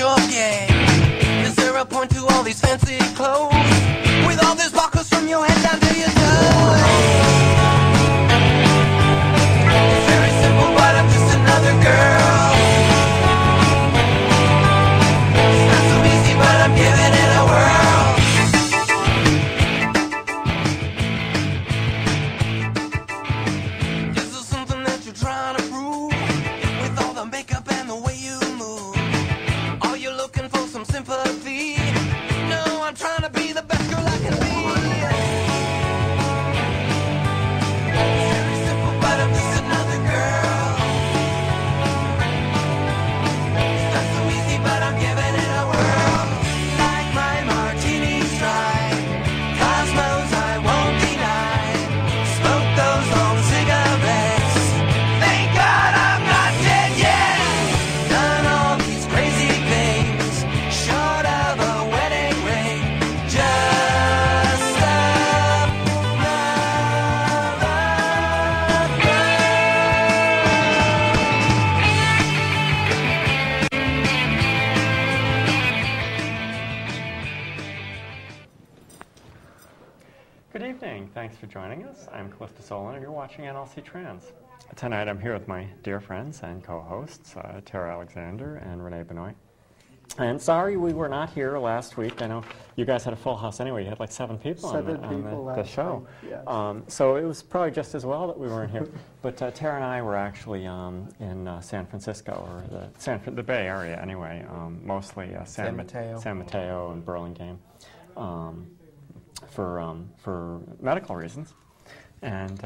your gang? Is there a point to all these fancy clothes? With all these buckles from your head down to your toes? It's very simple, but I'm just another girl. It's not so easy, but I'm giving it a whirl. Is there something that you're trying to prove? With all the makeup and the way you move, are you looking for some sympathy? No, I'm trying to be the best girl I can be. It's very simple, but I'm just another girl. It's not so easy, but I'm giving it a whirl. Like my martinis dry, cosmos I won't deny. Smoke those long cigarettes. Thank God I'm not dead yet. Done all these crazy things, short of a wedding ring. Just love, love, love, Good evening. Thanks for joining us. I'm Calista Solon, and you're watching nlcTrans. Tonight I'm here with my dear friends and co-hosts, T.a.L.L. Alexander and Renee Benoit. And sorry we were not here last week. I know you guys had a full house anyway. You had like 7 people on the show. Yes. So it was probably just as well that we weren't here. But Tara and I were actually in San Francisco, or the Bay Area anyway, mostly San Mateo and Burlingame. For medical reasons, and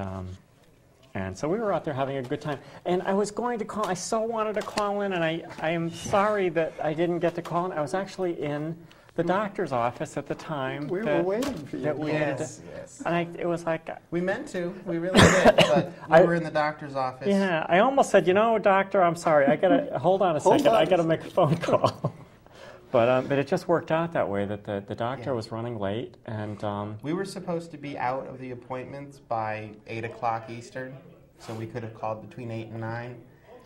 so we were out there having a good time. And I was going to call. I so wanted to call in, and I am sorry that I didn't get to call in. I was actually in the doctor's office at the time. We were waiting for you. Yes. And it was like We meant to. We really did. But we were in the doctor's office. yeah. I almost said, you know, doctor, I'm sorry. I gotta hold on a second. I gotta make a phone call. But it just worked out that way, that the doctor was running late, and We were supposed to be out of the appointments by 8 o'clock Eastern, so we could have called between 8 and 9.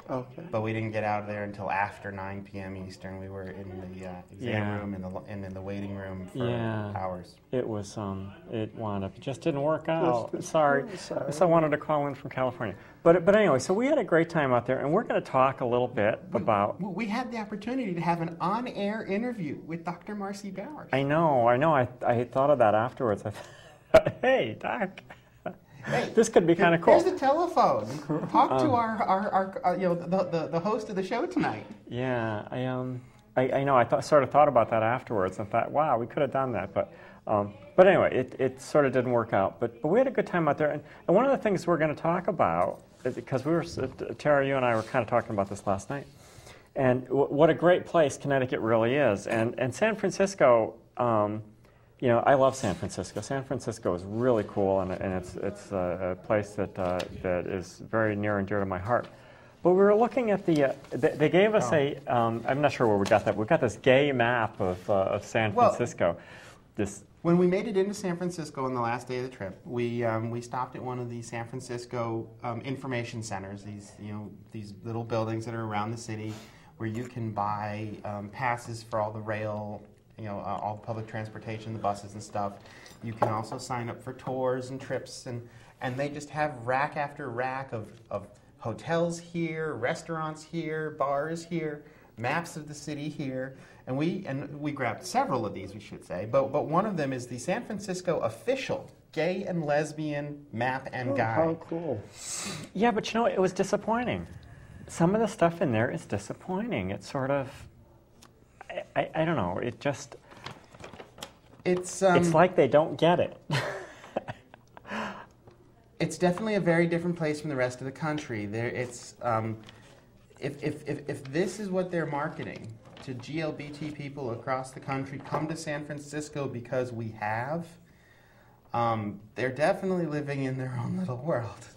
Okay. But we didn't get out of there until after 9 p.m. Eastern. We were in the exam room and in the waiting room for hours. it was it wound up. It just didn't work out. Sorry. So I wanted to call in from California. But anyway, so we had a great time out there, and we're going to talk a little bit about. We had the opportunity to have an on-air interview with Dr. Marcy Bowers. I know. I thought of that afterwards. I thought, hey, Doc. Hey, this could be kind of cool. Here's the telephone. Talk to our the host of the show tonight. Yeah, I know. I sort of thought about that afterwards and thought, wow, we could have done that. But anyway, it sort of didn't work out. But we had a good time out there. And one of the things we're going to talk about, because Tara, you and I were kind of talking about this last night, and what a great place Connecticut really is. And San Francisco, you know, I love San Francisco. San Francisco is really cool, and it's a place that is very near and dear to my heart. But we were looking at they gave us I'm not sure where we got that. We got this gay map of San Francisco. When we made it into San Francisco on the last day of the trip, we stopped at one of the San Francisco information centers. These little buildings that are around the city, where you can buy passes for all the rail. All the public transportation, the buses and stuff. You can also sign up for tours and trips, and they just have rack after rack of hotels here, restaurants here, bars here, maps of the city here, and we grabbed several of these, we should say, but one of them is the San Francisco official gay and lesbian map and guide. How cool. Yeah, but you know, it was disappointing. Some of the stuff in there is disappointing. It's sort of, I don't know. It just it's like they don't get it. It's definitely a very different place from the rest of the country. If this is what they're marketing to LGBT people across the country, come to San Francisco because we have. They're definitely living in their own little world.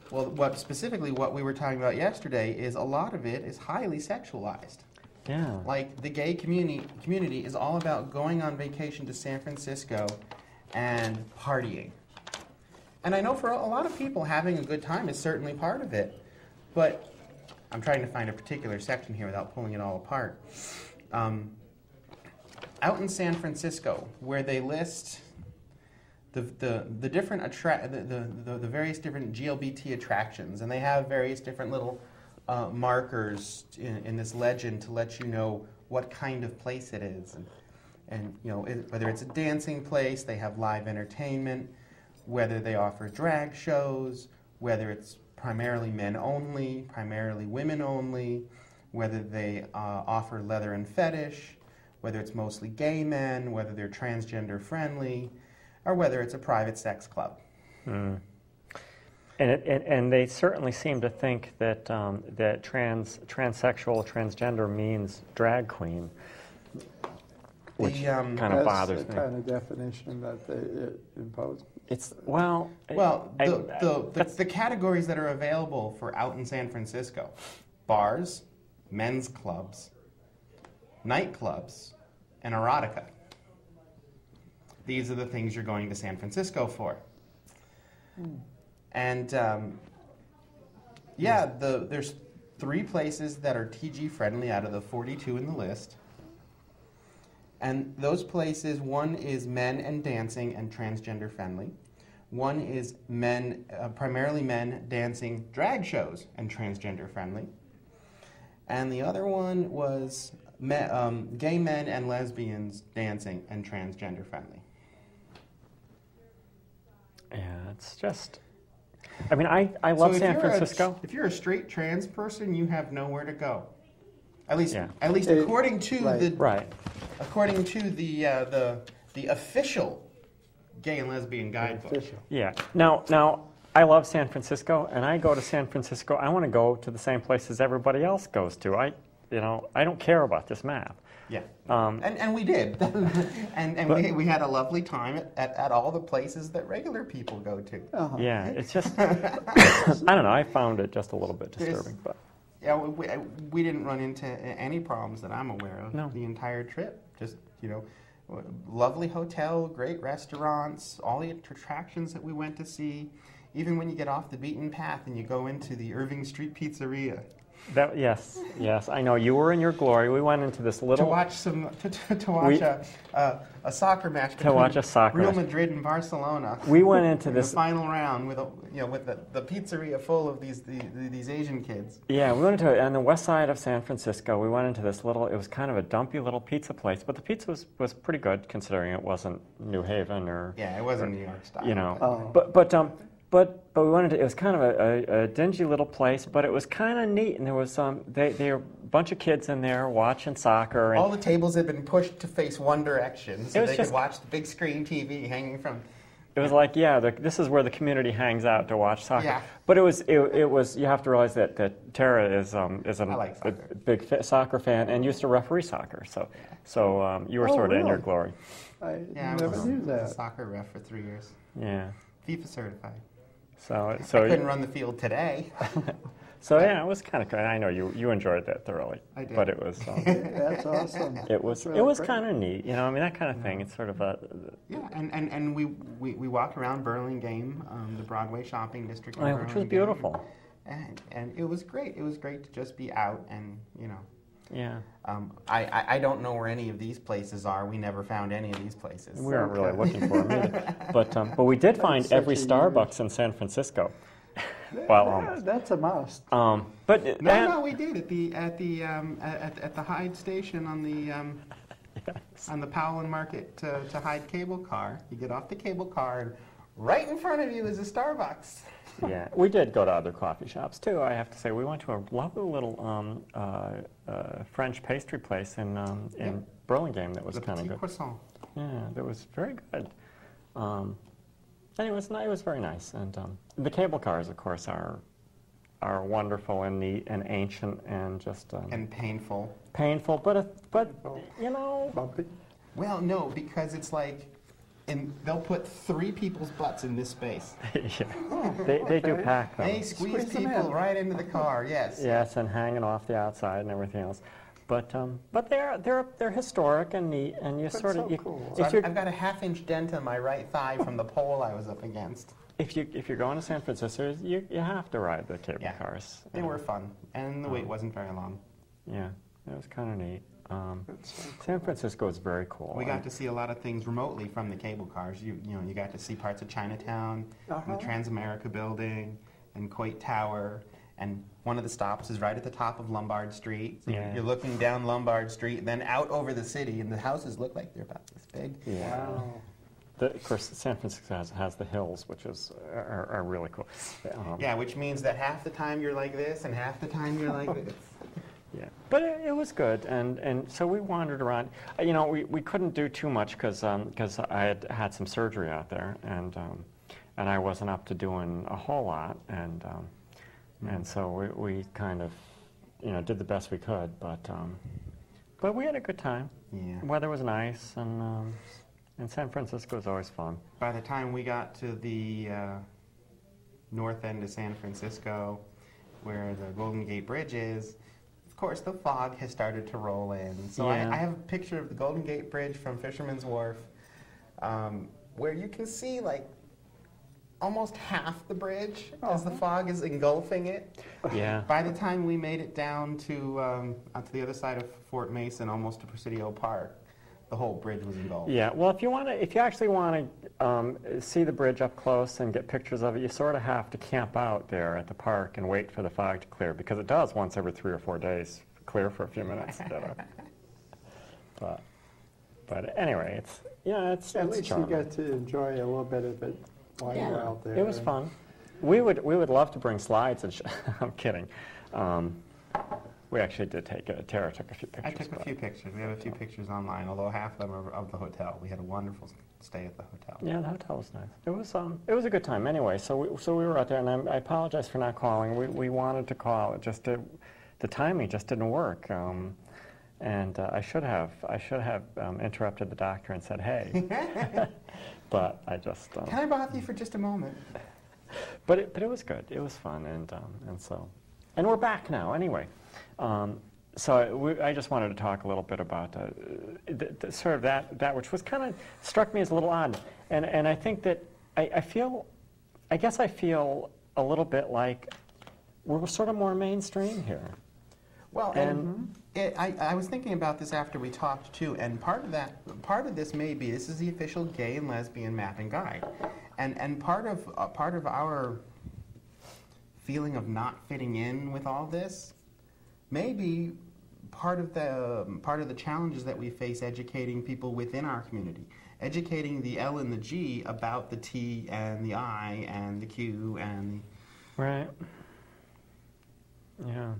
What we were talking about yesterday is a lot of it is highly sexualized. Yeah. Like the gay community is all about going on vacation to San Francisco and partying. And I know for a lot of people having a good time is certainly part of it, but I'm trying to find a particular section here without pulling it all apart. Out in San Francisco, where they list the different the various different GLBT attractions, and they have various different little markers in this legend to let you know what kind of place it is, and you know whether it's a dancing place, they have live entertainment, whether they offer drag shows, whether it's primarily men only, primarily women only, whether they offer leather and fetish, whether it's mostly gay men, whether they're transgender friendly, or whether it's a private sex club. Mm. And they certainly seem to think that that transsexual, transgender means drag queen, which kind of bothers me. That's the kind of definition that they impose. It's the categories that are available for out in San Francisco: bars, men's clubs, nightclubs, and erotica. These are the things you're going to San Francisco for. And there's 3 places that are TG friendly out of the 42 in the list. And those places, one is men and dancing and transgender friendly. One is primarily men dancing drag shows and transgender friendly. And the other one was gay men and lesbians dancing and transgender friendly. Yeah, it's just... I mean, I love San Francisco. If you're a straight trans person, you have nowhere to go. At least Right. according to Right. the official gay and lesbian guidebook. Official. Yeah. Now, I love San Francisco, and I go to San Francisco. I want to go to the same places everybody else goes to. I don't care about this map. Yeah. And we did. and we had a lovely time at all the places that regular people go to. Uh-huh. Yeah, it's just, I don't know, I found it just a little bit disturbing. But Yeah, we didn't run into any problems that I'm aware of No. the entire trip. Just, lovely hotel, great restaurants, all the attractions that we went to see. Even when you get off the beaten path and you go into the Irving Street Pizzeria. yes, I know, you were in your glory. We went into this little... To watch a soccer match between Real Madrid and Barcelona. We went into in this... the final round with the pizzeria full of these Asian kids. Yeah, we went into on the west side of San Francisco. We went into this little... It was kind of a dumpy little pizza place, but the pizza was pretty good considering it wasn't New Haven or... Yeah, it wasn't New York style. But we went into, it was kind of a dingy little place, but it was kind of neat, and there was they were a bunch of kids in there watching soccer. And all the tables had been pushed to face one direction, so they could watch the big screen TV hanging from. It was like, this is where the community hangs out to watch soccer. Yeah. But it was. You have to realize that T.a.L.L. is a big soccer fan and used to referee soccer. So you were sort of in your glory. I never knew was that. a soccer ref for 3 years. Yeah. FIFA certified. So I couldn't run the field today. So yeah, it was kind of. I know you enjoyed that thoroughly. I did. But it was. That's awesome. It was kind of neat. I mean, that kind of thing. It's sort of a. Yeah, and we walked around Burlingame, the Broadway shopping district, which was beautiful. And it was great. It was great to just be out and Yeah. I don't know where any of these places are. We never found any of these places. We weren't really looking for them either. But we did find every Starbucks in San Francisco. Well, almost. That's a must. But no, we did at the Hyde station on the on the Powell and Market to Hyde cable car. You get off the cable car, and right in front of you is a Starbucks. Yeah, we did go to other coffee shops too. I have to say, we went to a lovely little French pastry place in Burlingame that was kind of good. Croissant. Yeah, that was very good. Anyway, it was very nice, and the cable cars, of course, are wonderful and neat and ancient and just and painful. Painful, but Bumpy. Well, no, because it's like. And they'll put 3 people's butts in this space. Yeah. They do pack them. They squeeze people right into the car. Yes. Yes, and hanging off the outside and everything else. But they're historic and neat, and you That's sort of so cool. So I've got a 1/2-inch dent on my right thigh from the pole I was up against. if you're going to San Francisco, you have to ride the cable Yeah. cars. They were fun, and the wait wasn't very long. Yeah, it was kind of neat. San Francisco is very cool. We got to see a lot of things remotely from the cable cars. You got to see parts of Chinatown, and the Transamerica building, and Coit Tower, and one of the stops is right at the top of Lombard Street. So Yeah. you're looking down Lombard Street, and then out over the city, and the houses look like they're about this big. Yeah. Wow. Of course, San Francisco has the hills, which are really cool. Yeah, which means that half the time you're like this, and half the time you're like this. Yeah, but it was good, and so we wandered around. You know, we couldn't do too much because I had some surgery out there, and I wasn't up to doing a whole lot, and so we kind of, did the best we could, but we had a good time. Yeah. The weather was nice, and San Francisco is always fun. By the time we got to the north end of San Francisco, where the Golden Gate Bridge is, of course, the fog has started to roll in. So Yeah. I have a picture of the Golden Gate Bridge from Fisherman's Wharf, where you can see like almost half the bridge as the fog is engulfing it. Yeah. By the time we made it down to the other side of Fort Mason, almost to Presidio Park, the whole bridge was engulfed. Yeah, well, if you actually want to see the bridge up close and get pictures of it, you sort of have to camp out there at the park and wait for the fog to clear, because it does once every 3 or 4 days clear for a few minutes. But anyway, it's At least you charming. got to enjoy a little bit of it while you're out there. It was fun. We would love to bring slides and I'm kidding. We actually did Tara took a few I pictures. took a few pictures. We have a few pictures online, although half of them are of the hotel. We had a wonderful stay at the hotel. Yeah, the hotel was nice. It was a good time anyway. So we were out there, and I apologize for not calling. We wanted to call, the timing just didn't work. And I should have interrupted the doctor and said, hey, but I just. Can I bother you for just a moment? But it was good. It was fun, and we're back now anyway. So I just wanted to talk a little bit about the sort of that which was kind of struck me as a little odd, and I think that I guess I feel a little bit like we're sort of more mainstream here. Well, I was thinking about this after we talked too, and part of this may be this is the official gay and lesbian mapping guide, and part of our feeling of not fitting in with all this may be part of the challenges that we face educating people within our community, educating the L and the G about the T and the I and the Q and the Right. Yeah.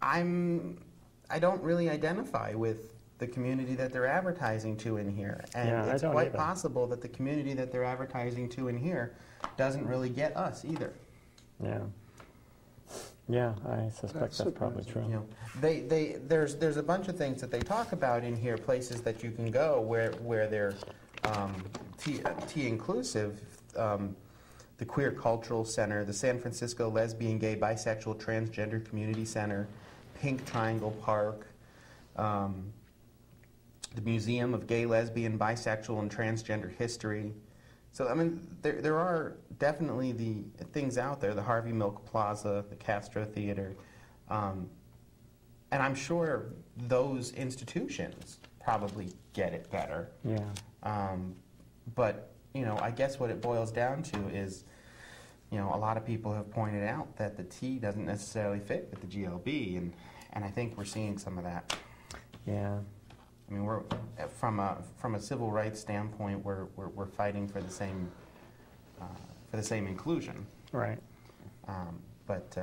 I don't really identify with the community that they're advertising to in here, and Yeah, I it's don't quite either. possible that the community that they're advertising to in here doesn't really get us either. Yeah. Yeah, I suspect that's probably true. There's a bunch of things that they talk about in here, places that you can go where they're T inclusive. The Queer Cultural Center, the San Francisco Lesbian, Gay, Bisexual, Transgender Community Center, Pink Triangle Park, the Museum of Gay, Lesbian, Bisexual, and Transgender History. So, I mean, there are definitely the things out there, the Harvey Milk Plaza, the Castro Theater, and I'm sure those institutions probably get it better. Yeah. But, I guess what it boils down to is, a lot of people have pointed out that the T doesn't necessarily fit with the GLB, and I think we're seeing some of that. Yeah. I mean, we're from a civil rights standpoint, we're fighting for the same inclusion, Right. but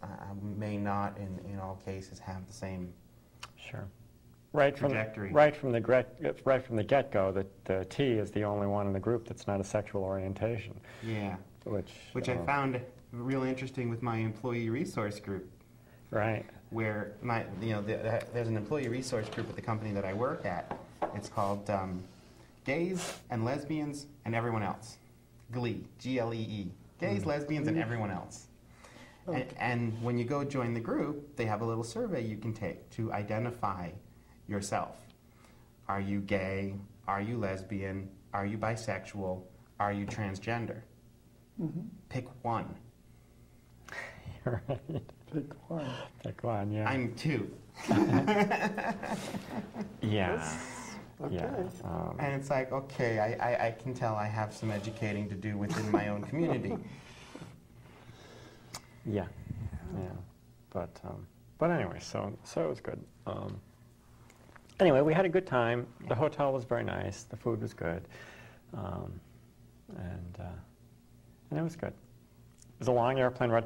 I may not in all cases have the same Sure. Right from trajectory. right from the get-go, the T is the only one in the group that's not a sexual orientation, Yeah, which I found really interesting with my employee resource group, right. where there's an employee resource group at the company that I work at. It's called Gays and Lesbians and Everyone Else. GLEE, G-L-E-E. Gays, lesbians, and everyone else. And when you go join the group, they have a little survey you can take to identify yourself. Are you gay? Are you lesbian? Are you bisexual? Are you transgender? Pick one. Right. Pick one. Pick one, yeah. I'm two. Yeah. Okay. Yeah. And it's like, okay, I can tell I have some educating to do within my own community. Yeah. Yeah. But anyway, so it was good. Anyway, we had a good time. The hotel was very nice. The food was good. And it was good. It was a long airplane ride.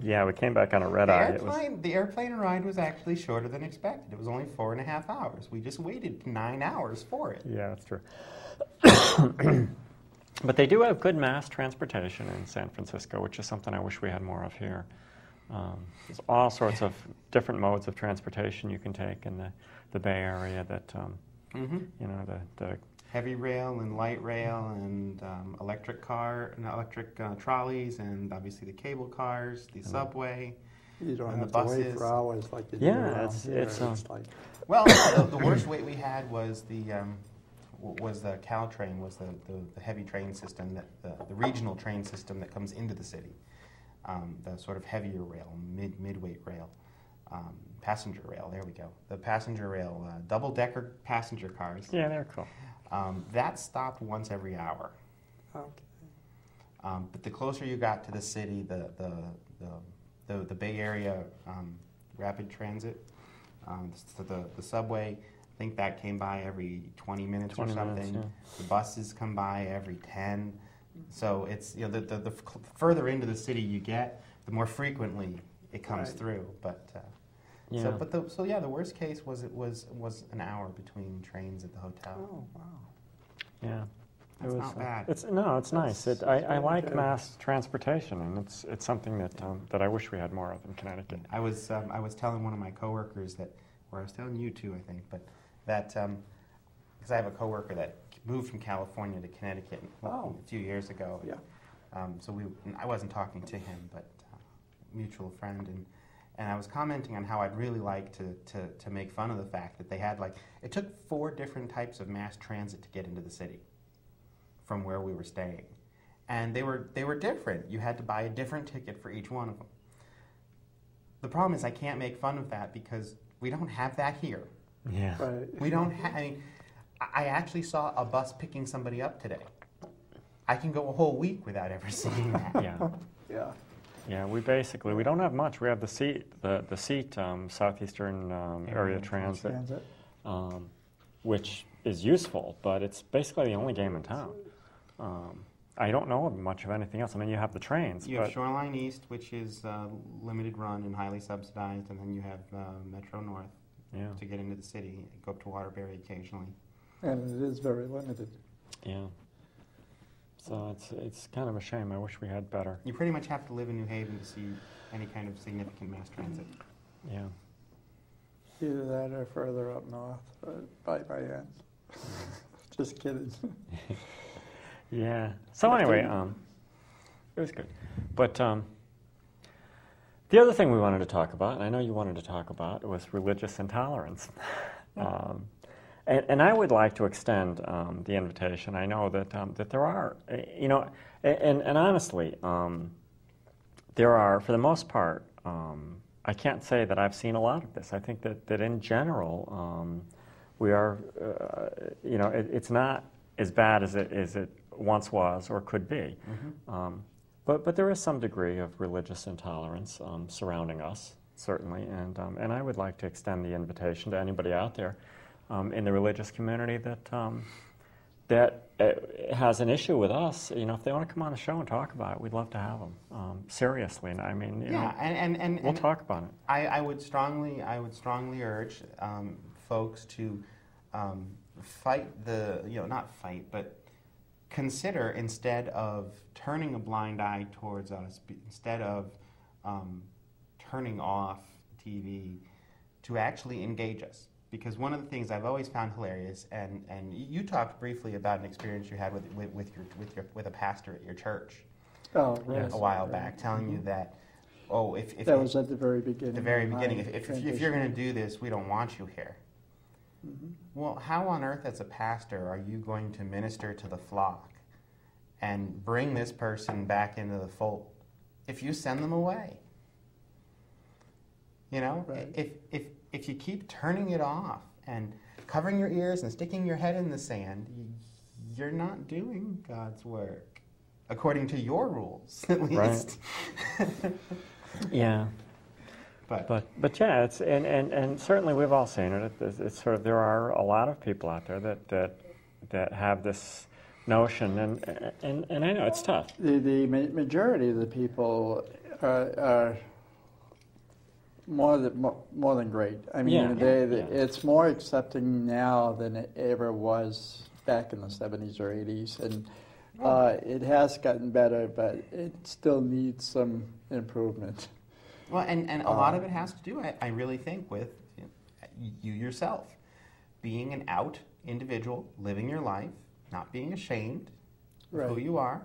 Yeah, we came back on a red eye. The airplane ride was actually shorter than expected. It was only 4.5 hours. We just waited 9 hours for it. Yeah, that's true. But they do have good mass transportation in San Francisco, which is something I wish we had more of here. There's all sorts of different modes of transportation you can take in the Bay Area that, you know, the Heavy rail and light rail and electric trolleys and obviously the cable cars, the subway. You don't and have the to wait buses. for hours like you do Yeah, around it's- here. it's, like, Well, the worst wait we had was the Caltrain, was the heavy train system, that the regional train system that comes into the city. The sort of heavier rail, mid-weight rail, passenger rail. There we go. The passenger rail, double-decker passenger cars. yeah, they're cool. That stopped once every hour. okay. But the closer you got to the city, the Bay Area rapid transit, the subway, I think that came by every 20 minutes 20 or something. minutes, The buses come by every 10. So it's, you know, the further into the city you get, the more frequently it comes Right. through. But Yeah. the worst case was it was an hour between trains at the hotel. Oh, wow. Yeah. That's not bad. It's nice. That's I very like good. mass transportation, and it's something that I wish we had more of in Connecticut. I was telling one of my coworkers or I was telling you too, I think, but that because I have a coworker that moved from California to Connecticut a few years ago. Yeah. So I wasn't talking to him, but mutual friend, and I was commenting on how I'd really like to make fun of the fact that they had it took 4 different types of mass transit to get into the city from where we were staying, and they were different. You had to buy a different ticket for each one of them. The problem is I can't make fun of that because we don't have that here. Yeah. Right. We don't have. I actually saw a bus picking somebody up today. I can go a whole week without ever seeing that. Yeah. Yeah. Yeah, we don't have much. We have the seat Southeastern Area Transit, which is useful, but it's basically the only game in town. I don't know much of anything else. I mean, you have the trains. You have Shoreline East, which is limited run and highly subsidized, and then you have Metro North to get into the city. Go up to Waterbury occasionally. And it is very limited. Yeah. So it's kind of a shame. I wish we had better. You pretty much have to live in New Haven to see any kind of significant mass transit. Yeah. Either that or further up north, by end. Just kidding. Yeah. So anyway, it was good. But the other thing we wanted to talk about, and I know you wanted to talk about, was religious intolerance. And I would like to extend the invitation. I know that there are, you know, and honestly, there are, for the most part, I can't say that I've seen a lot of this. I think that in general, we are, you know, it's not as bad as it once was or could be. Mm-hmm. But there is some degree of religious intolerance surrounding us, certainly, and I would like to extend the invitation to anybody out there in the religious community that has an issue with us. You know, if they want to come on the show and talk about it, we'd love to have them. Seriously, and I mean, you know, and we'll talk about it. I would strongly urge folks to fight not fight, but consider, instead of turning a blind eye towards us, instead of turning off TV, to actually engage us. Because one of the things I've always found hilarious, and you talked briefly about an experience you had with a pastor at your church Oh, right. a while back, telling you that, if that was at the very beginning. the very of my beginning, if you're transition. going to do this, we don't want you here. Well, how on earth, as a pastor, are you going to minister to the flock and bring this person back into the fold if you send them away? You know, Right. if you keep turning it off and covering your ears and sticking your head in the sand, you're not doing God's work according to your rules, at least. Yeah. But yeah, it's and certainly we've all seen it. It's sort of, there are a lot of people out there that have this notion, and I know it's tough. The majority of the people are more than great. I mean, it's more accepting now than it ever was back in the 70s or 80s, and it has gotten better, but it still needs some improvement. Well, and a lot of it has to do, I really think, with you yourself being an out individual, living your life, not being ashamed of who you are,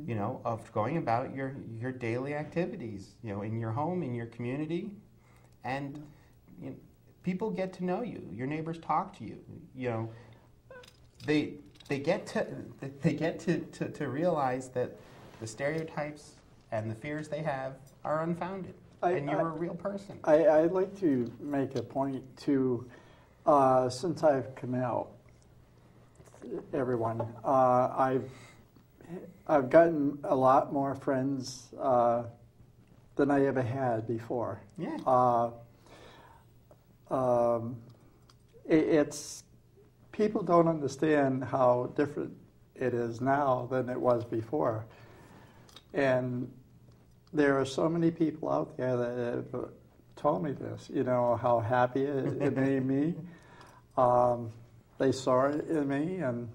you know, of going about your daily activities, you know, in your home, in your community, and you know, people get to know you. Your neighbors talk to you. You know, they get to realize that the stereotypes and the fears they have are unfounded. And you're a real person. I'd like to make a point too, since I've come out, everyone, I've gotten a lot more friends than I ever had before. Yeah. It's people don't understand how different it is now than it was before, and there are so many people out there that have told me this, you know, how happy it made me. They saw it in me, and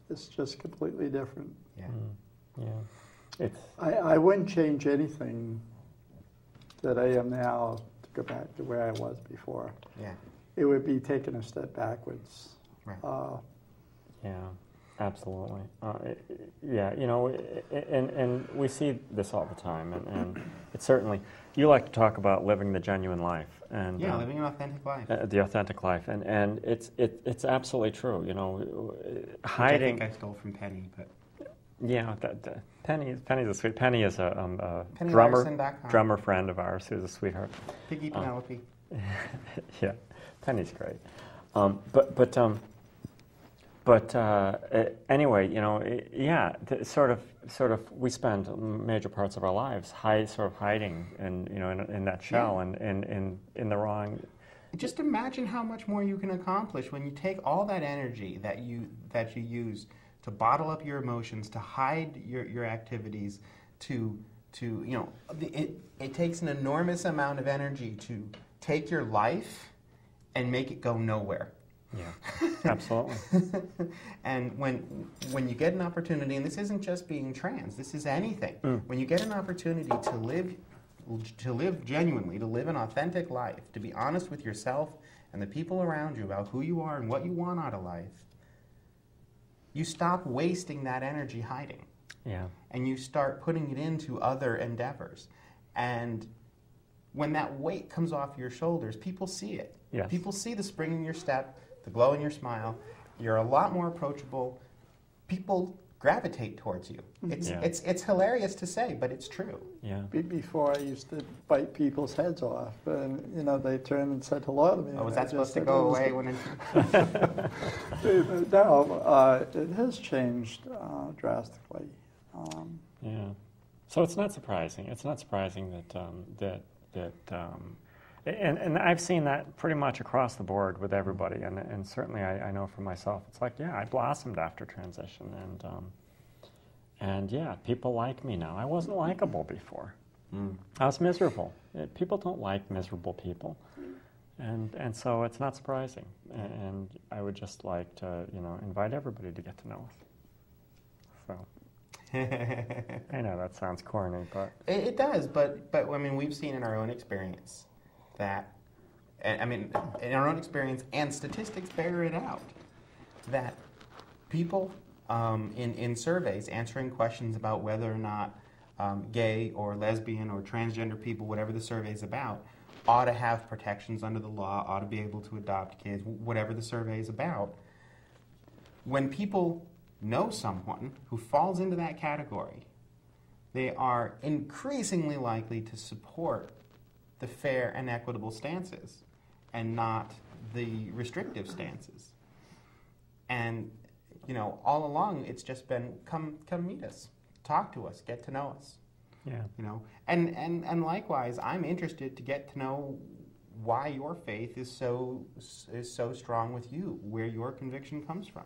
it's just completely different. Yeah. Yeah. I wouldn't change anything that I am now to go back to where I was before. Yeah. It would be taking a step backwards. Right. Yeah. Absolutely. Yeah, you know, and we see this all the time, and it's certainly, you like to talk about living the genuine life. And living an authentic life. The authentic life, and it's absolutely true, you know, hiding. Which I think I stole from Penny, but... Yeah, Penny's a sweet, Penny is a PennyLarson.com. drummer friend of ours who's a sweetheart. Piggy Penelope. Yeah, Penny's great. But anyway, you know, sort of, we spend major parts of our lives hiding, and you know, in that shell, and in the wrong. Just imagine how much more you can accomplish when you take all that energy that you use to bottle up your emotions, to hide your activities, to you know, it takes an enormous amount of energy to take your life and make it go nowhere. Yeah, absolutely. And when you get an opportunity, and this isn't just being trans, this is anything. When you get an opportunity to live genuinely, to live an authentic life, to be honest with yourself and the people around you about who you are and what you want out of life, you stop wasting that energy hiding. Yeah. And you start putting it into other endeavors. And when that weight comes off your shoulders, people see it. Yes. People see the spring in your step, the glow in your smile. You're a lot more approachable. People gravitate towards you. It's hilarious to say, but it's true. Yeah. Before I used to bite people's heads off, and you know, they turned and said hello to me. Oh, was that supposed to go away when it... No, it has changed drastically. Yeah. So it's not surprising. It's not surprising and I've seen that pretty much across the board with everybody, and certainly I know for myself, it's like, yeah, I blossomed after transition, and yeah, people like me now. I wasn't likable before. I was miserable. People don't like miserable people, and so it's not surprising. And I would just like to, you know, invite everybody to get to know us. So. I know that sounds corny, but... It does, but I mean, we've seen in our own experience that, I mean, in our own experience, and statistics bear it out, that people in surveys answering questions about whether or not gay or lesbian or transgender people, whatever the survey is about, ought to have protections under the law, ought to be able to adopt kids, whatever the survey is about. When people know someone who falls into that category, they are increasingly likely to support the fair and equitable stances and not the restrictive stances. And, you know, all along it's just been, come meet us, talk to us, get to know us. Yeah. You know, and likewise, I'm interested to get to know why your faith is so strong with you, where your conviction comes from.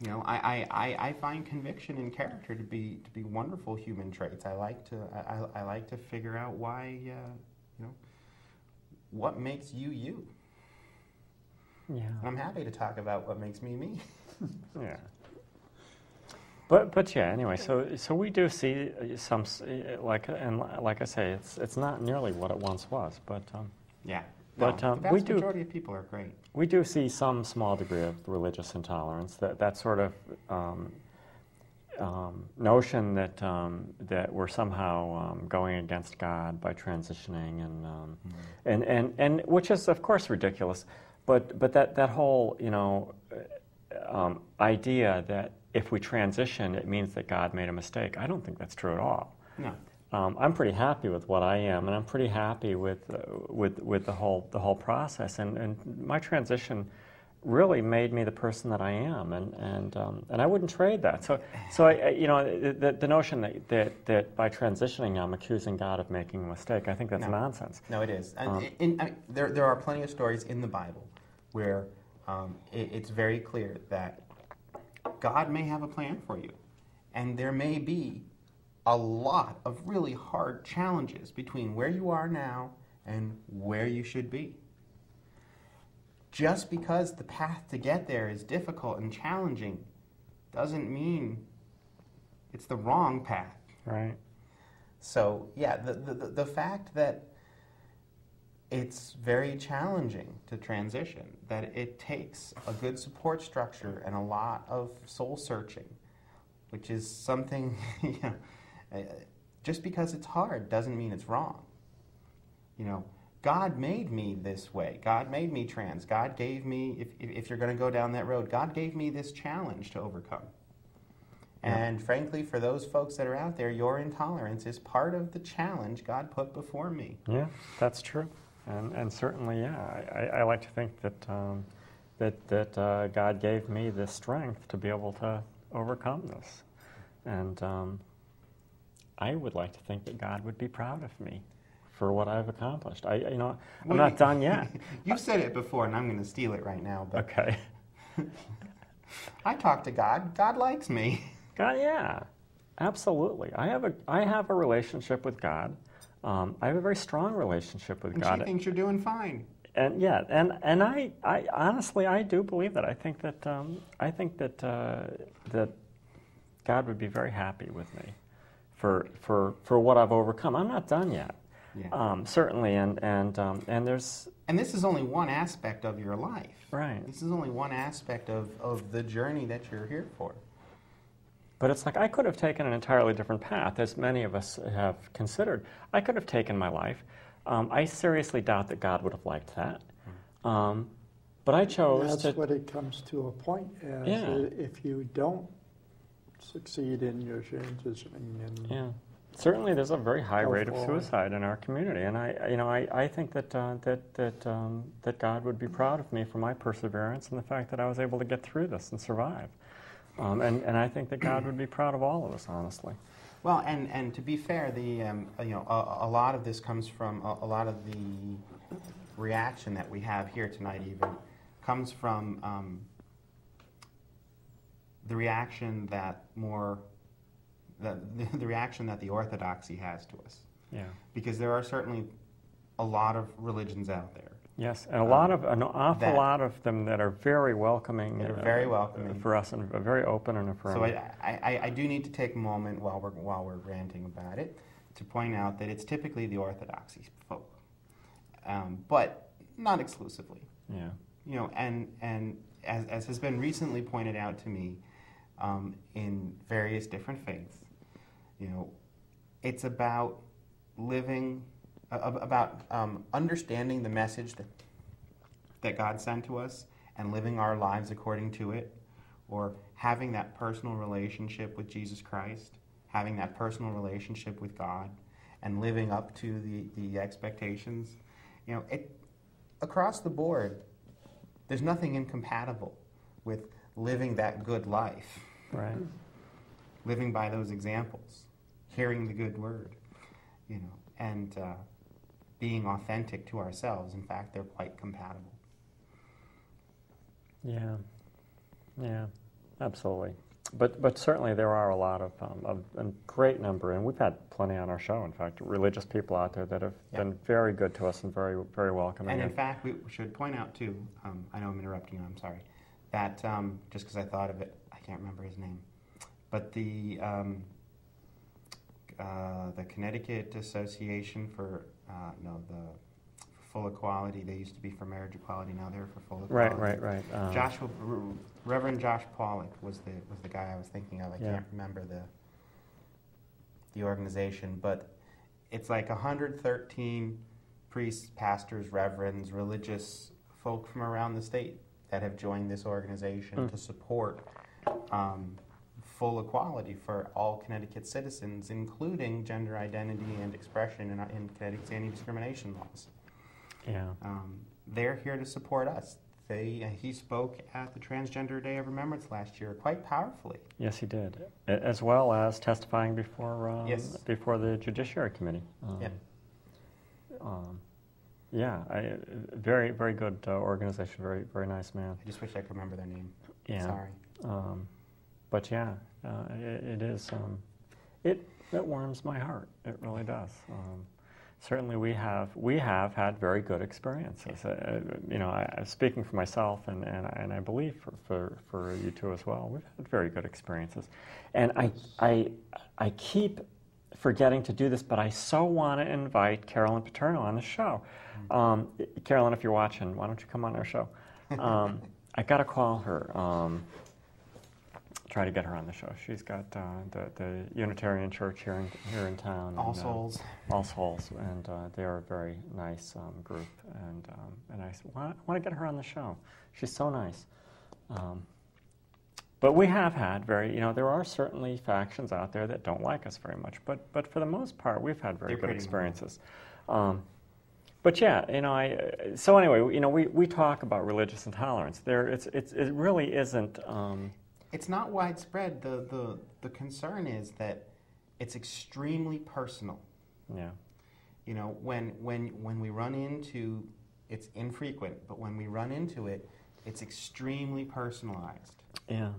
You know, I find conviction and character to be wonderful human traits. I like to figure out why, you know, what makes you you. Yeah. And I'm happy to talk about what makes me me. Yeah. But yeah. Anyway, so we do see some like I say, it's not nearly what it once was, but Yeah. But the vast majority of people are great. We do see some small degree of religious intolerance. That sort of notion that we're somehow going against God by transitioning, and which is of course ridiculous. But that whole idea that if we transition, it means that God made a mistake. I don't think that's true at all. No. I'm pretty happy with what I am, and I'm pretty happy with the whole process. And my transition really made me the person that I am, and I wouldn't trade that. So the notion that by transitioning I'm accusing God of making a mistake, I think that's nonsense. No, it is. There are plenty of stories in the Bible where it's very clear that God may have a plan for you, and there may be a lot of really hard challenges between where you are now and where you should be. Just because the path to get there is difficult and challenging doesn't mean it's the wrong path. Right. So, yeah, the fact that it's very challenging to transition, that it takes a good support structure and a lot of soul searching, which is something, just because it's hard doesn't mean it's wrong. You know, God made me this way. God made me trans. God gave me, if you're going to go down that road, God gave me this challenge to overcome. And frankly, for those folks that are out there, your intolerance is part of the challenge God put before me. Yeah, that's true. And certainly, yeah, I like to think that God gave me the strength to be able to overcome this. And I would like to think that God would be proud of me for what I've accomplished. I'm not done yet. You've said it before, and I'm going to steal it right now. But Okay. I talk to God. God likes me. God, yeah, absolutely. I have a relationship with God. I have a very strong relationship with God. And she thinks you're doing fine. And yeah, and I honestly I do believe that. I think that that God would be very happy with me for what I've overcome. I'm not done yet. Yeah. Certainly, and there's... And this is only one aspect of your life. Right. This is only one aspect of the journey that you're here for. But it's like I could have taken an entirely different path, as many of us have considered. I could have taken my life. I seriously doubt that God would have liked that. But I chose That's what it comes to a point as if you don't succeed in your transitioning. And yeah. Certainly, there's a very high rate of suicide in our community, and I think that God would be proud of me for my perseverance and the fact that I was able to get through this and survive. And I think that God would be proud of all of us, honestly. Well, and to be fair, a lot of this comes from a lot of the reaction that we have here tonight. Even comes from the reaction that the reaction that the orthodoxy has to us. Yeah. Because there are certainly a lot of religions out there. Yes, and an awful lot of them that are very welcoming. That are very welcoming for us and very open and affirming. So I do need to take a moment while we're ranting about it to point out that it's typically the orthodoxy folk, but not exclusively. Yeah. You know, and as has been recently pointed out to me, in various different faiths, you know, it's about living about understanding the message that God sent to us and living our lives according to it, or having that personal relationship with Jesus Christ, having that personal relationship with God, and living up to the expectations. You know, across the board, there's nothing incompatible with living that good life. Right. Living by those examples, hearing the good word, you know, and being authentic to ourselves. In fact, they're quite compatible. Yeah, yeah, absolutely. But certainly there are a lot of a great number, and we've had plenty on our show. In fact, religious people out there that have been very good to us and very, very welcoming. And in fact, we should point out too. I know I'm interrupting you. I'm sorry. That just because I thought of it, I can't remember his name. But the Connecticut Association for the Full Equality. They used to be for marriage equality. Now they're for full equality. Right. Reverend Josh Pollock was the guy I was thinking of. I can't remember the organization, but it's like 113 priests, pastors, reverends, religious folk from around the state that have joined this organization to support full equality for all Connecticut citizens, including gender identity and expression in Connecticut's anti-discrimination laws. Yeah. They're here to support us. He spoke at the Transgender Day of Remembrance last year quite powerfully. Yes, he did, as well as testifying before before the Judiciary Committee. Very, very good organization. Very, very nice man. I just wish I could remember their name. Yeah. Sorry. But yeah, it is. It warms my heart. It really does. Certainly, we have had very good experiences. I'm speaking for myself, and I believe for you two as well. We've had very good experiences, and I keep forgetting to do this, but I so want to invite Carolyn Paterno on the show. Carolyn, if you're watching, why don't you come on our show? I got to call her. Try to get her on the show. She's got the Unitarian Church here in town. All Souls. All Souls, and they are a very nice group. And I said, well, I want to get her on the show. She's so nice. But we have had there are certainly factions out there that don't like us very much. But for the most part, we've had very good experiences. But yeah, so anyway, we talk about religious intolerance. It really isn't. It's not widespread. The concern is that it's extremely personal. Yeah. When we run into, it's infrequent, but when we run into it, it's extremely personalized. Yeah.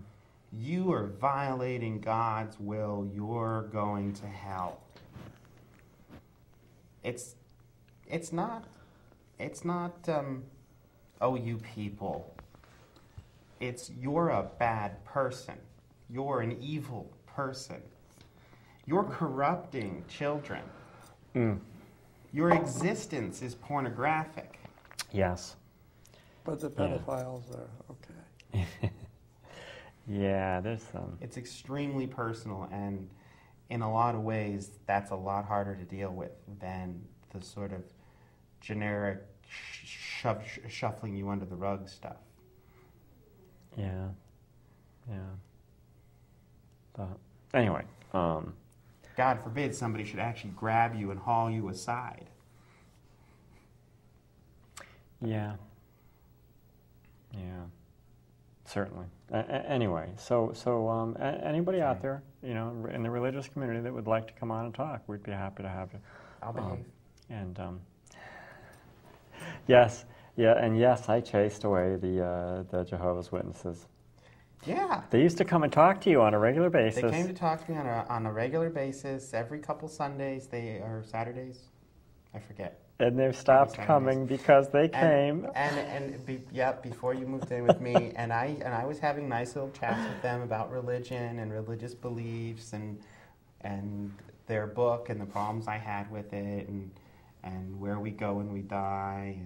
You are violating God's will. You're going to hell. It's not. Oh, you people. It's you're a bad person. You're an evil person. You're corrupting children. Your existence is pornographic. Yes. But the pedophiles are okay. Yeah, there's some. It's extremely personal, and in a lot of ways, that's a lot harder to deal with than the sort of generic shuffling you under the rug stuff. Yeah. But anyway, God forbid somebody should actually grab you and haul you aside. Yeah. Certainly. Anyway, so anybody out there, in the religious community that would like to come on and talk, we'd be happy to have you. I'll behave. And yes. Yeah, and yes, I chased away the Jehovah's Witnesses. Yeah. They used to come and talk to you on a regular basis. They came to talk to me on a regular basis every couple Sundays, or Saturdays, I forget. And they've stopped coming because they came. Before you moved in with me, and I was having nice little chats with them about religion and religious beliefs and their book and the problems I had with it and where we go when we die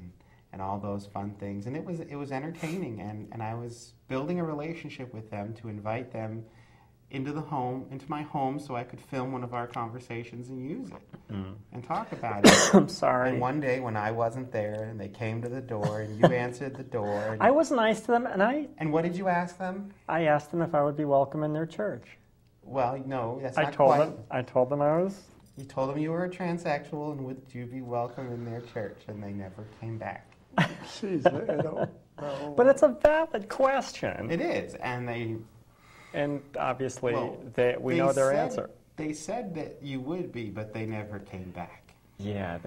and all those fun things. And it was entertaining, and I was building a relationship with them to invite them into my home, so I could film one of our conversations and use it and talk about it. I'm sorry. And one day when I wasn't there, and they came to the door, and you answered the door. I was nice to them, and And what did you ask them? I asked them if I would be welcome in their church. Well, no, that's I not told quite. them. I told them I was. You told them you were a transsexual, and would you be welcome in their church? And they never came back. Jeez, I don't know. But it's a valid question. It is, And obviously, well, we know their answer. They said that you would be, but they never came back. Yeah,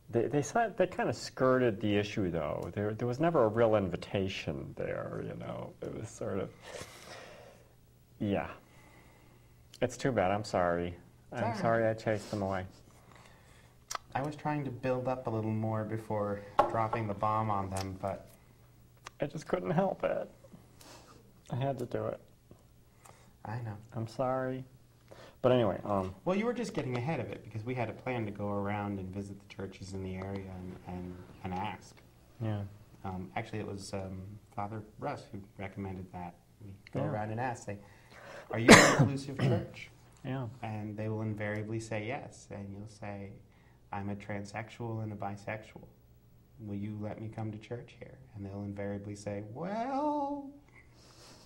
They said they kind of skirted the issue, though. There was never a real invitation there, you know. It was sort of, yeah. It's too bad. I'm sorry. I'm sorry I chased them away. I was trying to build up a little more before dropping the bomb on them, but I just couldn't help it. I had to do it. I know. I'm sorry. But anyway, Well, you were just getting ahead of it because we had a plan to go around and visit the churches in the area and ask. yeah. Actually, it was Father Russ who recommended that. We go Yeah. around and ask, say, are you an inclusive church? Yeah. And they will invariably say yes. And you'll say, I'm a transsexual and a bisexual. Will you let me come to church here? And they'll invariably say, well,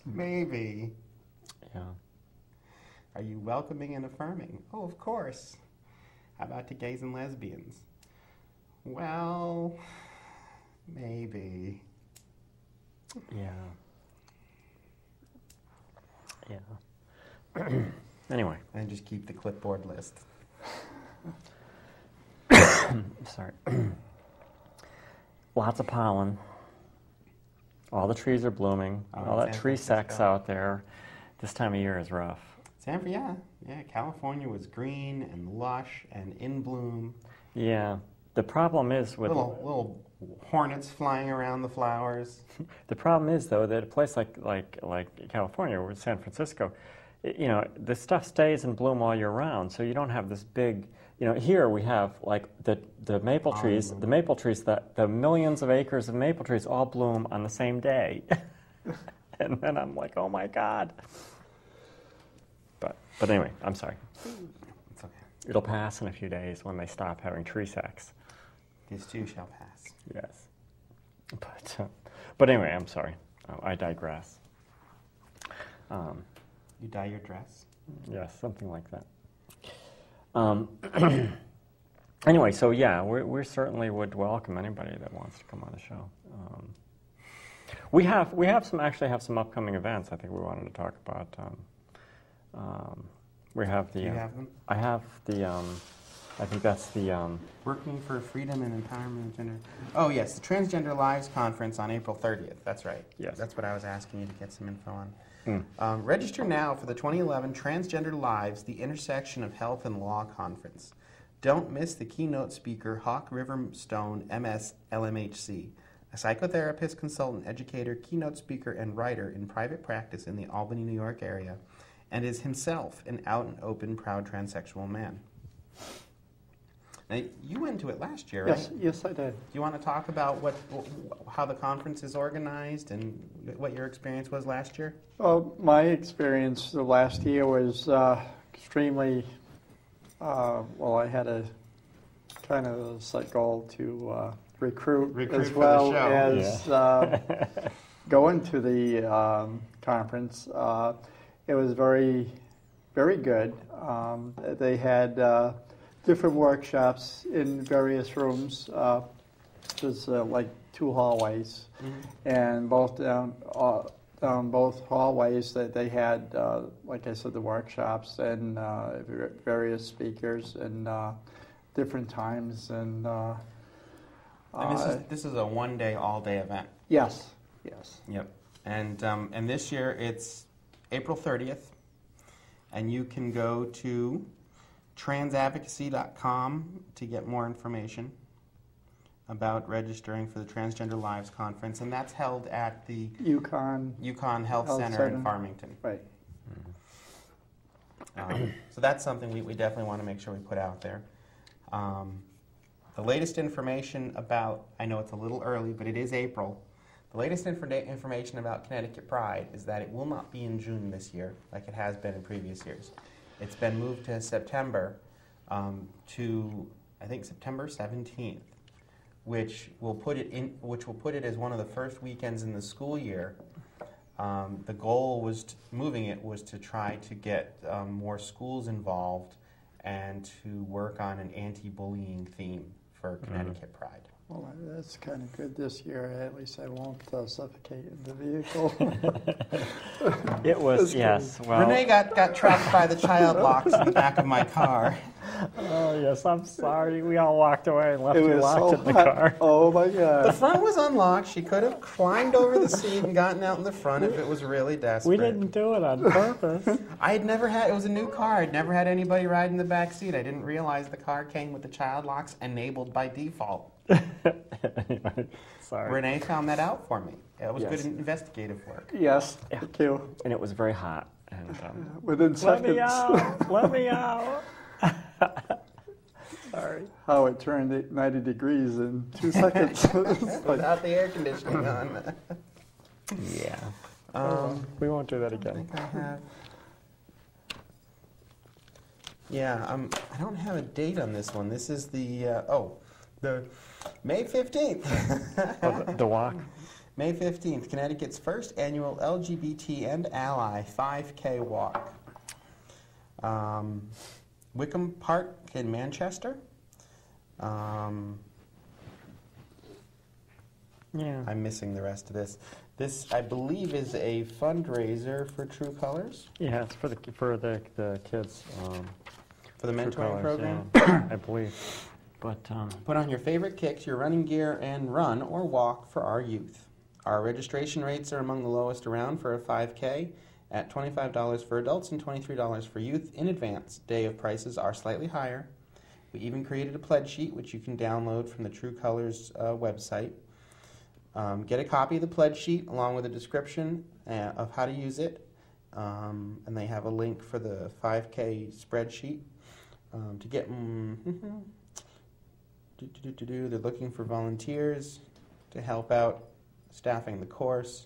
maybe. Yeah. Are you welcoming and affirming? Oh, of course. How about to gays and lesbians? Well, maybe. Yeah. Yeah. Anyway. And just keep the clipboard list. Sorry. Lots of pollen. All the trees are blooming. All that San tree sex Francisco. out there. This time of year is rough. Yeah. California was green and lush and in bloom. Yeah. The problem is with Little hornets flying around the flowers. the problem is though that a place like California or San Francisco, you know, the stuff stays in bloom all year round. So you don't have this big, you know, here we have like the maple trees, the millions of acres of maple trees all bloom on the same day. And then I'm like, oh my God. But anyway, I'm sorry. It's okay. It'll pass in a few days when they stop having tree sex. This too shall pass. Yes. But anyway, I'm sorry. I digress. You dye your dress? Yes, something like that. Anyway, so yeah, we certainly would welcome anybody that wants to come on the show. We have some upcoming events. I think we wanted to talk about. We have the. Do you have them? I have the. I think that's the. Working for freedom and empowerment of gender. Oh yes, the Transgender Lives Conference on April 30th. That's right. Yes. That's what I was asking you to get some info on. Mm. Register now for the 2011 Transgender Lives, the Intersection of Health and Law Conference. Don't miss the keynote speaker, Hawk Riverstone, MS, LMHC, a psychotherapist, consultant, educator, keynote speaker, and writer in private practice in the Albany, New York area, and is himself an out and open, proud transsexual man. Now, you went to it last year, right? Yes, I did. Do you want to talk about how the conference is organized and what your experience was last year? Well, my experience the last year was extremely, well, I had a kind of a set goal to recruit as for the well show. as going to the conference. It was very, very good. They had different workshops in various rooms. There's like two hallways, and both down both hallways that they had, like I said, the workshops and various speakers and different times and. And this is a one-day, all-day event. Yes. Yep. And this year it's April 30th, and you can go to transadvocacy.com to get more information about registering for the Transgender Lives Conference, and that's held at the Yukon Health Center in Farmington. Right. So that's something we definitely want to make sure we put out there. The latest information about, I know it's a little early, but it is April. The latest information about Connecticut Pride is that it will not be in June this year, like it has been in previous years. It's been moved to September, to I think September 17th, which will put it as one of the first weekends in the school year. The goal was moving it was to try to get more schools involved and to work on an anti-bullying theme for Connecticut Pride. Well, that's kind of good this year. At least I won't suffocate in the vehicle. It was, yes. Well, Renee got trapped by the child locks in the back of my car. oh, yes, I'm sorry. We all walked away and left It you was locked so in the hot. car. Oh my The God. front was unlocked. She could have climbed over the seat and gotten out in the front if it was really desperate. We didn't do it on purpose. I had never had, it was a new car. I'd never had anybody ride in the back seat. I didn't realize the car came with the child locks enabled by default. Anyway, sorry. Renee found that out for me. It was Yes. good investigative work. Yes, thank you. And it was very hot. And Within let me seconds, out! Let me out! Sorry. how it turned 90 degrees in 2 seconds. It's like, Without the air conditioning on. Yeah. We won't do that I again. think I have. Yeah, I don't have a date on this one. This is the May 15th. Oh, the walk? May 15th, Connecticut's first annual LGBT and ally 5K walk. Wickham Park in Manchester. Yeah. I'm missing the rest of this. This, I believe, is a fundraiser for True Colors, Yeah, it's for the kids. for the True mentoring Colors, program. yeah, I believe. But Put on your favorite kicks, your running gear, and run or walk for our youth. Our registration rates are among the lowest around for a 5K at $25 for adults and $23 for youth in advance. Day of prices are slightly higher. We even created a pledge sheet, which you can download from the True Colors website. Get a copy of the pledge sheet along with a description of how to use it. And they have a link for the 5K spreadsheet. To get... They're looking for volunteers to help out staffing the course.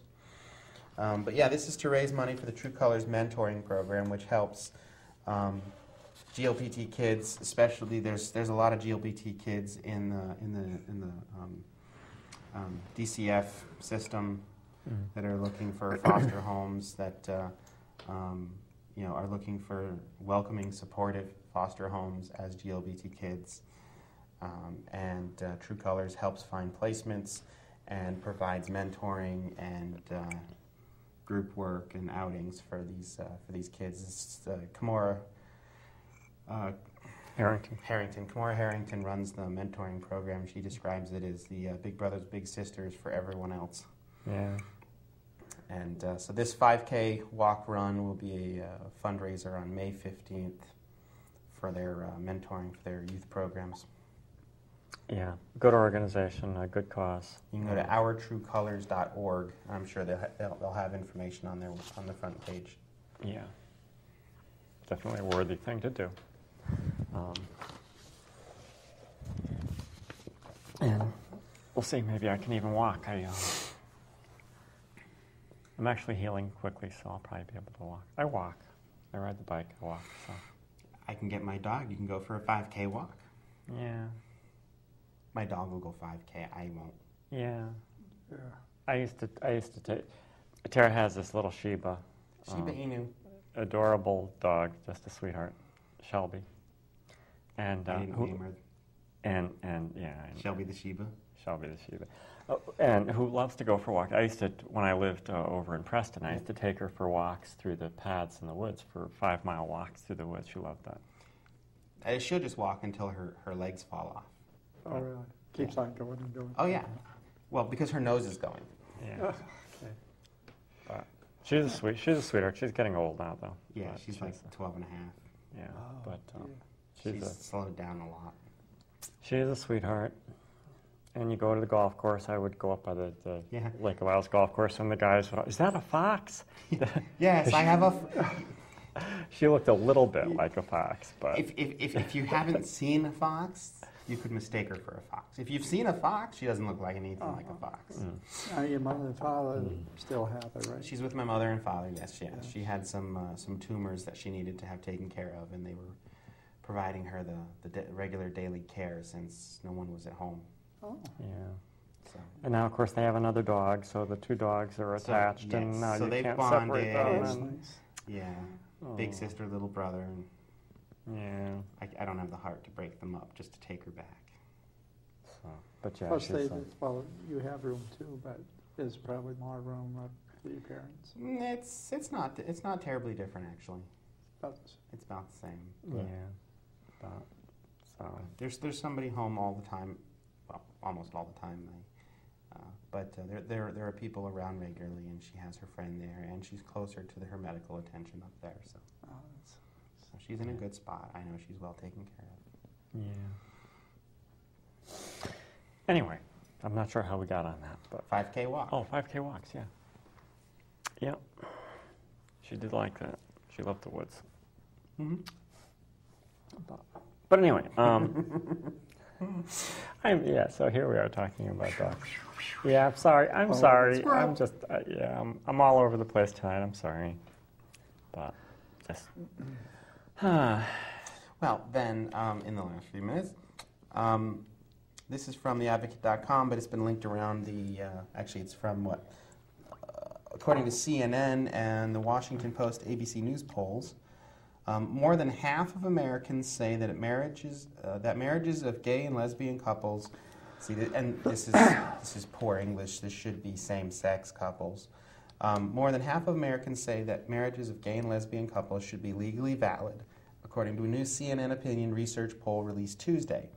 But yeah, this is to raise money for the True Colors mentoring program, which helps GLBT kids, especially there's a lot of GLBT kids in the DCF system that are looking for foster homes that are looking for welcoming, supportive foster homes as GLBT kids. And True Colors helps find placements and provides mentoring and group work and outings for these kids. It's Kimora Harrington. Kimora Harrington runs the mentoring program. She describes it as the Big Brothers Big Sisters for everyone else. Yeah. And so this 5K walk run will be a fundraiser on May 15th for their mentoring for their youth programs. Yeah. Good organization, a good cause. You can go to ourtruecolors.org. I'm sure they'll have information on the front page. Yeah. Definitely a worthy thing to do. And we'll see, maybe I can even walk. I'm actually healing quickly, so I'll probably be able to walk. I walk. I ride the bike, I walk, so. I can get my dog. You can go for a 5K walk. Yeah. My dog will go 5K. I won't. Yeah. yeah. I used to take, Tara has this little Shiba. Shiba Inu. Adorable dog, just a sweetheart, Shelby. And I didn't name her. and yeah, Shelby the Shiba. Shelby the Shiba. And who loves to go for walks. I used to, when I lived over in Preston, I used to take her for walks through the paths in the woods, for 5-mile walks through the woods. She loved that. She'll just walk until her legs fall off. Oh, really? Keeps on going and going. Oh, yeah. Well, because her nose is going. Yeah. Okay. But she's a sweetheart. She's getting old now, though. Yeah, But she's like 12 and a half. Yeah, Oh, but dear. She's slowed down a lot. she is a sweetheart. And you go to the golf course. I would go up by the Yeah. Lake of Isles golf course, and the guys would, is that a fox? Yes, I have a... She looked a little bit like a fox, but If you haven't seen a fox, you could mistake her for a fox. If you've seen a fox, she doesn't look like anything like a fox. Your mother and father still have it, right? She's with my mother and father, yes. She had some tumors that she needed to have taken care of, and they were providing her the regular daily care since no one was at home. Oh. Yeah. So. And now, of course, they have another dog, so the two dogs are attached, yes, and now so you they've can't bonded, separate them. That's And, nice. Yeah, Oh. big sister, little brother, and yeah. I don't have the heart to break them up just to take her back. So, but yeah, Plus, she's, well, you have room too, but there's probably more room up for your parents. It's not terribly different actually. But It's about the same. yeah. But, so, There's somebody home all the time, well, almost all the time. But there are people around regularly, and she has her friend there, and she's closer to her medical attention up there. So she's in a good spot. I know she's well taken care of. yeah. Anyway, I'm not sure how we got on that, but 5K walk. oh, 5K walks, yeah. Yep. She did like that. She loved the woods. Mm-hmm. But anyway, so here we are talking about dogs. Yeah, I'm sorry. I'm sorry. squirrel. I'm just, I'm all over the place tonight. I'm sorry. But just, Well, then, in the last few minutes, this is from theadvocate.com, but it's been linked around actually it's from what? According to CNN and the Washington Post ABC News polls, more than half of Americans say that marriages of gay and lesbian couples, and this is poor English, this should be same-sex couples. More than half of Americans say that marriages of gay and lesbian couples should be legally valid, according to a new CNN opinion research poll released Tuesday.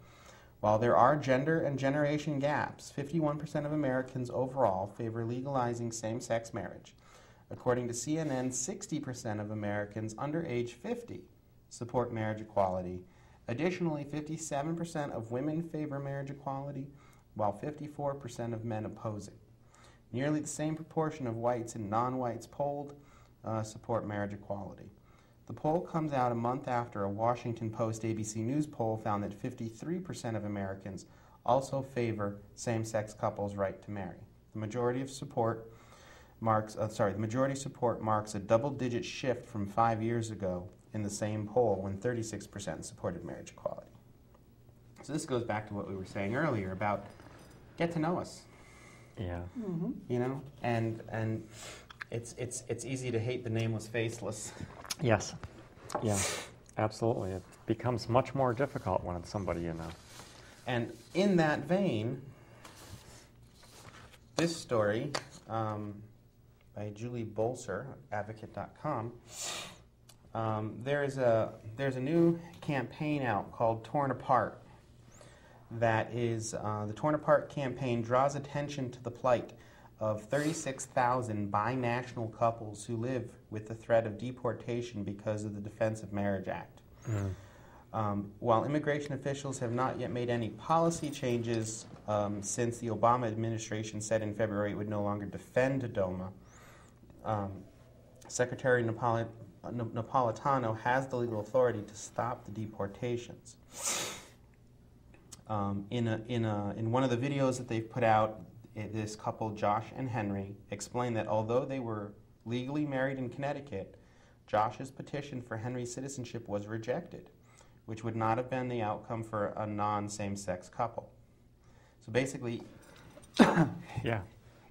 While there are gender and generation gaps, 51% of Americans overall favor legalizing same-sex marriage. According to CNN, 60% of Americans under age 50 support marriage equality. Additionally, 57% of women favor marriage equality, while 54% of men oppose it. Nearly the same proportion of whites and non-whites polled support marriage equality. The poll comes out a month after a Washington Post ABC News poll found that 53% of Americans also favor same-sex couples' right to marry. The majority support marks a double-digit shift from 5 years ago in the same poll when 36% supported marriage equality. So this goes back to what we were saying earlier about get to know us. yeah. Mm-hmm. You know, and it's easy to hate the nameless, faceless. Yes. Yeah, absolutely. It becomes much more difficult when it's somebody you know. And in that vein, this story by Julie Bolser, advocate.com, there's a new campaign out called Torn Apart. That is, the Torn Apart campaign draws attention to the plight of 36,000 binational couples who live with the threat of deportation because of the Defense of Marriage Act. While immigration officials have not yet made any policy changes since the Obama administration said in February it would no longer defend DOMA, Secretary Napolitano has the legal authority to stop the deportations. In one of the videos that they've put out, this couple, Josh and Henry, explained that although they were legally married in Connecticut, Josh's petition for Henry's citizenship was rejected, which would not have been the outcome for a non-same-sex couple. So basically, Yeah.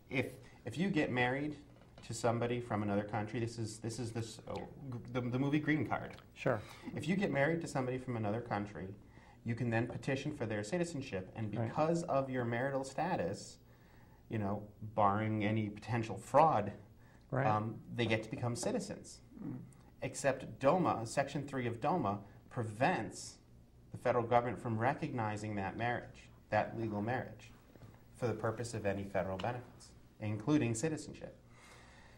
if you get married to somebody from another country, this is the movie Green Card. Sure. If you get married to somebody from another country, you can then petition for their citizenship, and Right. because of your marital status, you know, barring any potential fraud, Right. they get to become citizens. Except DOMA, Section 3 of DOMA, prevents the federal government from recognizing that marriage, that legal marriage, for the purpose of any federal benefits, including citizenship.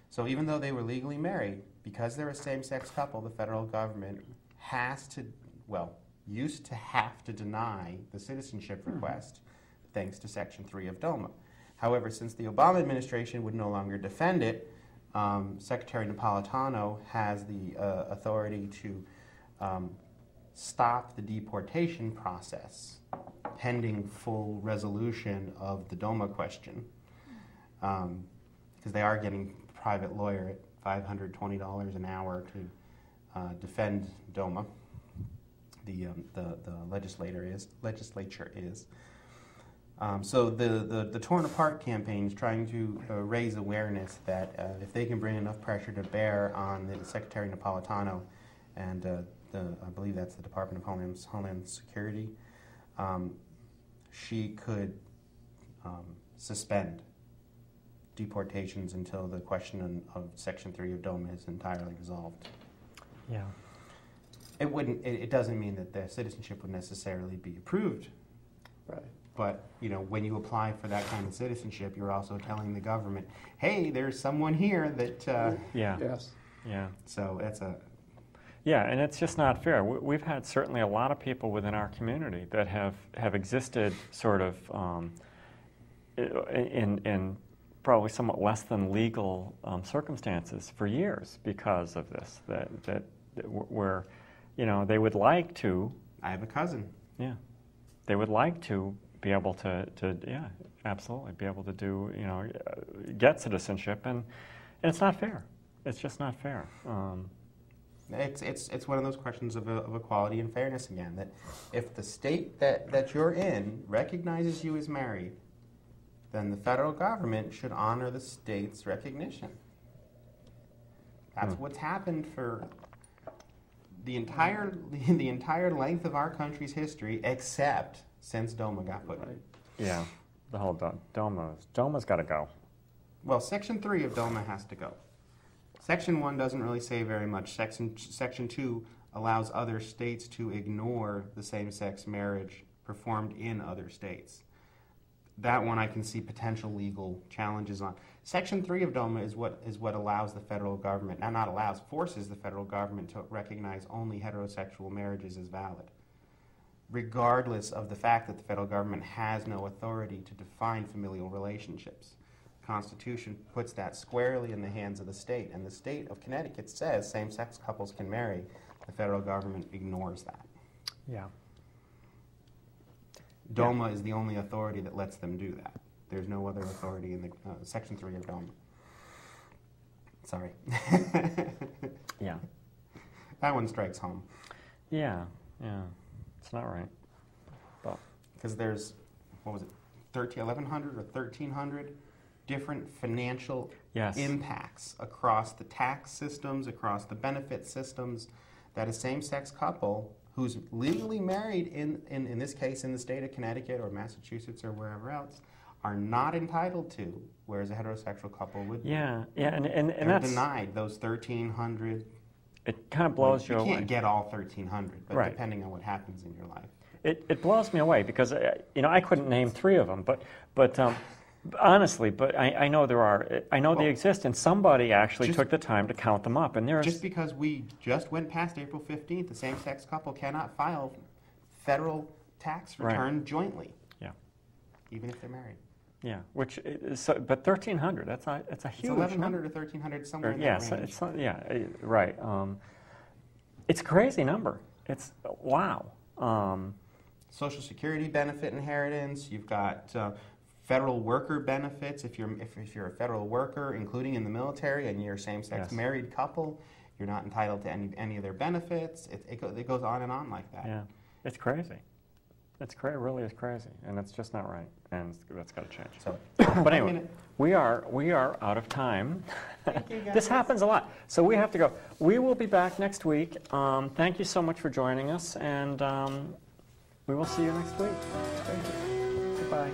So even though they were legally married, because they're a same-sex couple, the federal government used to have to deny the citizenship request, thanks to Section 3 of DOMA. However, since the Obama administration would no longer defend it, Secretary Napolitano has the authority to stop the deportation process pending full resolution of the DOMA question, because they are getting a private lawyer at $520 an hour to defend DOMA. The legislature is. So the Torn Apart campaign is trying to raise awareness that if they can bring enough pressure to bear on the Secretary Napolitano and I believe that's the Department of Homeland Security, she could suspend deportations until the question of Section 3 of DOMA is entirely resolved. Yeah. It doesn't mean that the citizenship would necessarily be approved. Right. But, when you apply for that kind of citizenship, you're also telling the government, hey, there's someone here that... Yeah. Yes. Yeah. So that's a... Yeah, and it's just not fair. We've had certainly a lot of people within our community that have existed sort of in probably somewhat less than legal circumstances for years because of this, that where, they would like to... I have a cousin. Yeah. They would like to be able to yeah, absolutely, be able to do, get citizenship, and it's not fair. It's just not fair. It's one of those questions of equality and fairness again, that if the state that you're in recognizes you as married, then the federal government should honor the state's recognition. That's what's happened for the entire length of our country's history, except since DOMA got put in. Yeah, the whole DOMA's got to go. Well, Section 3 of DOMA has to go. Section 1 doesn't really say very much. Section 2 allows other states to ignore the same-sex marriage performed in other states. That one I can see potential legal challenges on. Section 3 of DOMA is what allows the federal government, not allows, forces the federal government to recognize only heterosexual marriages as valid, regardless of the fact that the federal government has no authority to define familial relationships. The Constitution puts that squarely in the hands of the state, and the state of Connecticut says same-sex couples can marry. The federal government ignores that. Yeah. DOMA is the only authority that lets them do that. There's no other authority in the Section 3 of DOMA. Sorry. Yeah. That one strikes home. Yeah, yeah. It's not right. Because there's, 1,100 or 1,300 different financial impacts across the tax systems, across the benefit systems, that a same-sex couple who's legally married in this case in the state of Connecticut or Massachusetts or wherever else are not entitled to, whereas a heterosexual couple would be. Yeah, and They're that's denied those 1,300. It kind of blows you away. You can't get all 1,300, but Right. depending on what happens in your life. It blows me away because I couldn't name 3 of them, but honestly, but I know there are. I know they exist, and somebody actually took the time to count them up. And there's Just because we just went past April 15th, the same-sex couple cannot file federal tax return jointly. Yeah. Even if they're married. Yeah, which is, but 1,300. That's a huge. It's 1,100 or 1,300 somewhere in that range. It's right. It's a crazy number. It's wow. Social Security benefit inheritance. You've got federal worker benefits. If you're a federal worker, including in the military, and you're a same-sex married couple, you're not entitled to any of their benefits. It goes on and on like that. Yeah, it's crazy. It really is crazy, and it's just not right, and that's got to change. So, but anyway, we are out of time. Thank you, guys. This happens a lot, so we have to go. We will be back next week. Thank you so much for joining us, and we will see you next week. Thank you. Goodbye.